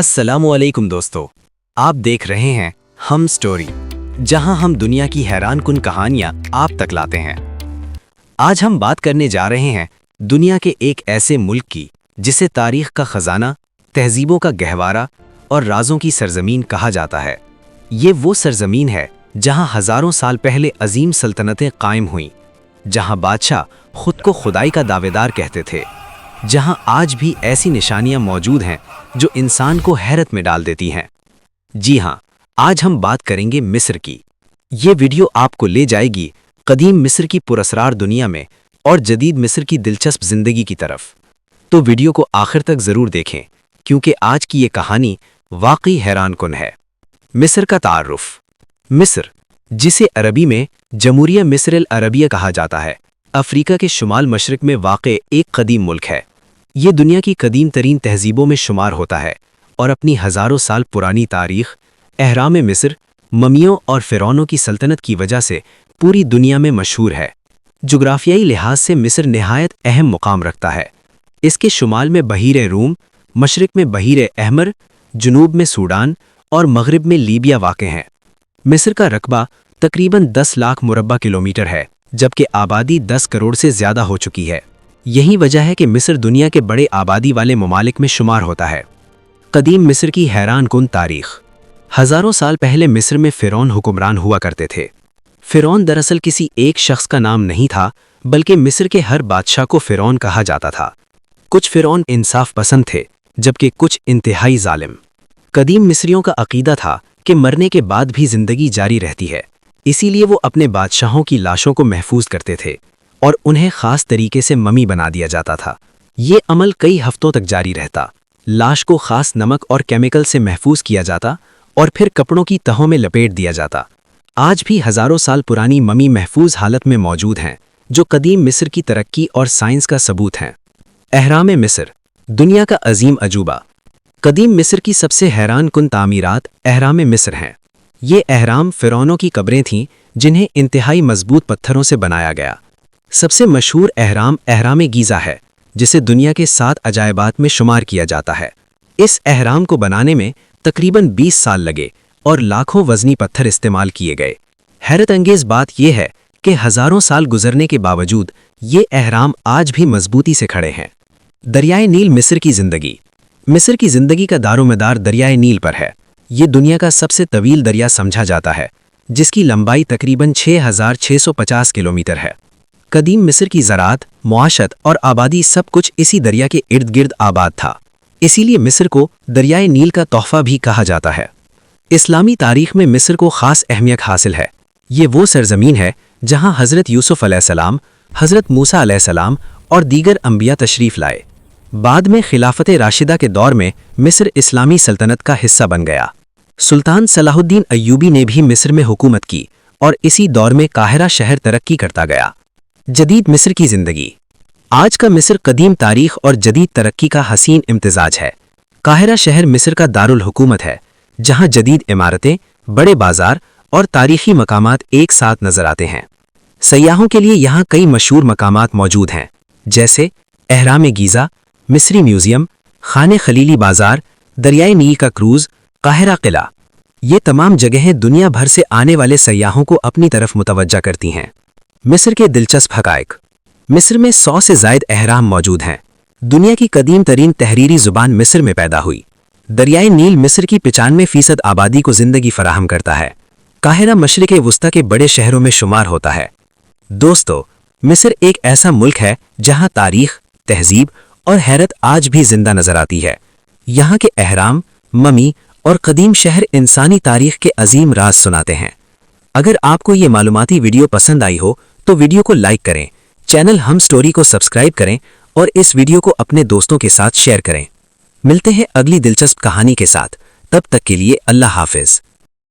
अस्सलामुअलैकुम दोस्तों, आप देख रहे हैं हम स्टोरी, जहां हम दुनिया की हैरान कुन कहानियां आप तक लाते हैं। आज हम बात करने जा रहे हैं दुनिया के एक ऐसे मुल्क की जिसे तारीख का खजाना, तहजीबों का गहवारा और राजों की सरजमीन कहा जाता है। ये वो सरजमीन है जहां हजारों साल पहले अजीम सल्तनतें कायम हुईं, जहां बादशाह खुद को खुदाई का दावेदार कहते थे, जहां आज भी ऐसी निशानियां मौजूद हैं जो इंसान को हैरत में डाल देती हैं। जी हां, आज हम बात करेंगे मिस्र की। ये वीडियो आपको ले जाएगी कदीम मिस्र की पुरअसरार दुनिया में और जदीद मिस्र की दिलचस्प जिंदगी की तरफ। तो वीडियो को आखिर तक जरूर देखें, क्योंकि आज की ये कहानी वाकई हैरान कुन है। मिस्र का तारुफ। मिस्र, जिसे अरबी में जमहूरिया मिस्र अल अरबिया कहा जाता है, अफ्रीका के शुमाल मशरिक में वाक़े एक कदीम मुल्क है। ये दुनिया की कदीम तरीन तहजीबों में शुमार होता है और अपनी हज़ारों साल पुरानी तारीख़, अहराम मिस्र, ममियों और फ़िरौनों की सल्तनत की वजह से पूरी दुनिया में मशहूर है। जुग्राफियाई लिहाज से मिस्र निहायत अहम मुकाम रखता है। इसके शुमाल में बहीर रूम, मशरिक में बहीर अहमर, जुनूब में सूडान और मगरिब में लीबिया वाक़ हैं। मिस्र का रकबा तकरीबन 10 लाख मुरब्बा किलोमीटर है, जबकि आबादी 10 करोड़ से ज़्यादा हो चुकी है। यही वजह है कि मिस्र दुनिया के बड़े आबादी वाले ममालिक में शुमार होता है। कदीम मिस्र की हैरान कुन तारीख़। हज़ारों साल पहले मिस्र में फ़िरौन हुक्मरान हुआ करते थे। फ़िरौन दरअसल किसी एक शख्स का नाम नहीं था, बल्कि मिस्र के हर बादशाह को फ़िरौन कहा जाता था। कुछ फ़िरौन इंसाफ पसंद थे, जबकि कुछ इंतहाई ज़ालिम। कदीम मिस्रियों का अक़ीदा था कि मरने के बाद भी ज़िंदगी जारी रहती है, इसीलिए वो अपने बादशाहों की लाशों को महफूज करते थे और उन्हें ख़ास तरीके से ममी बना दिया जाता था। ये अमल कई हफ्तों तक जारी रहता। लाश को ख़ास नमक और केमिकल से महफूज किया जाता और फिर कपड़ों की तहों में लपेट दिया जाता। आज भी हज़ारों साल पुरानी ममी महफूज हालत में मौजूद हैं, जो कदीम मिस्र की तरक्की और साइंस का सबूत हैं। अहराम मिस्र, दुनिया का अजीम अजूबा। कदीम मिस्र की सबसे हैरान कुन तामीरात अहराम मिस्र हैं। ये अहराम फ़िरौनों की कब्रें थीं, जिन्हें इंतहाई मजबूत पत्थरों से बनाया गया। सबसे मशहूर अहराम अहराम गीज़ा है, जिसे दुनिया के 7 अजायबात में शुमार किया जाता है। इस अहराम को बनाने में तकरीबन 20 साल लगे और लाखों वज़नी पत्थर इस्तेमाल किए गए। हैरत अंगेज़ बात यह है कि हज़ारों साल गुजरने के बावजूद ये अहराम आज भी मजबूती से खड़े हैं। दरियाए नील मिस्र की ज़िंदगी। मिस्र की ज़िंदगी का दारोमदार दरियाए नील पर है। ये दुनिया का सबसे तवील दरिया समझा जाता है, जिसकी लंबाई तकरीबन 6650 किलोमीटर है। कदीम मिस्र की ज़राअत, मुआशत और आबादी सब कुछ इसी दरिया के इर्द गिर्द आबाद था। इसीलिए मिस्र को दरियाए नील का तोहफ़ा भी कहा जाता है। इस्लामी तारीख़ में मिस्र को ख़ास अहमियत हासिल है। ये वो सरज़मीन है जहाँ हज़रत यूसुफ़ अलैहिस्सलाम, हज़रत मूसा अलैहिस्सलाम और दीगर अंबिया तशरीफ़ लाए। बाद में खिलाफत राशिदा के दौर में मिस्र इस्लामी सल्तनत का हिस्सा बन गया। सुल्तान सलाहुद्दीन अय्यूबी ने भी मिस्र में हुकूमत की और इसी दौर में काहिरा शहर तरक्की करता गया। जदीद मिस्र की ज़िंदगी। आज का मिस्र कदीम तारीख़ और जदीद तरक्की का हसीन इम्तिजाज है। काहिरा शहर मिस्र का दारुल हुकूमत है, जहाँ जदीद इमारतें, बड़े बाज़ार और तारीख़ी मकामात एक साथ नज़र आते हैं। सयाहों के लिए यहाँ कई मशहूर मकामात मौजूद हैं, जैसे अहराम गीज़ा, मिस्री म्यूज़ियम, खाने खलीली बाज़ार, दरियाए नील का क्रूज़, काहिरा किला। ये तमाम जगहें दुनिया भर से आने वाले सयाहों को अपनी तरफ मुतवज्जा करती हैं। मिस्र के दिलचस्प हक़ाइक़। मिस्र में 100 से ज़ायद अहराम मौजूद हैं। दुनिया की कदीम तरीन तहरीरी ज़ुबान मिस्र में पैदा हुई। दरियाए नील मिस्र की 95% आबादी को ज़िंदगी फराहम करता है। काहिरा मशरिक़ वुस्ता के बड़े शहरों में शुमार होता है। दोस्तों, मिस्र एक ऐसा मुल्क है जहाँ तारीख़, तहजीब और हैरत आज भी जिंदा नज़र आती है। यहाँ के अहराम, ममी और कदीम शहर इंसानी तारीख़ के अजीम राज सुनाते हैं। अगर आपको ये मालूमाती वीडियो पसंद आई हो तो वीडियो को लाइक करें, चैनल हम स्टोरी को सब्सक्राइब करें और इस वीडियो को अपने दोस्तों के साथ शेयर करें। मिलते हैं अगली दिलचस्प कहानी के साथ। तब तक के लिए अल्लाह हाफ़िज़।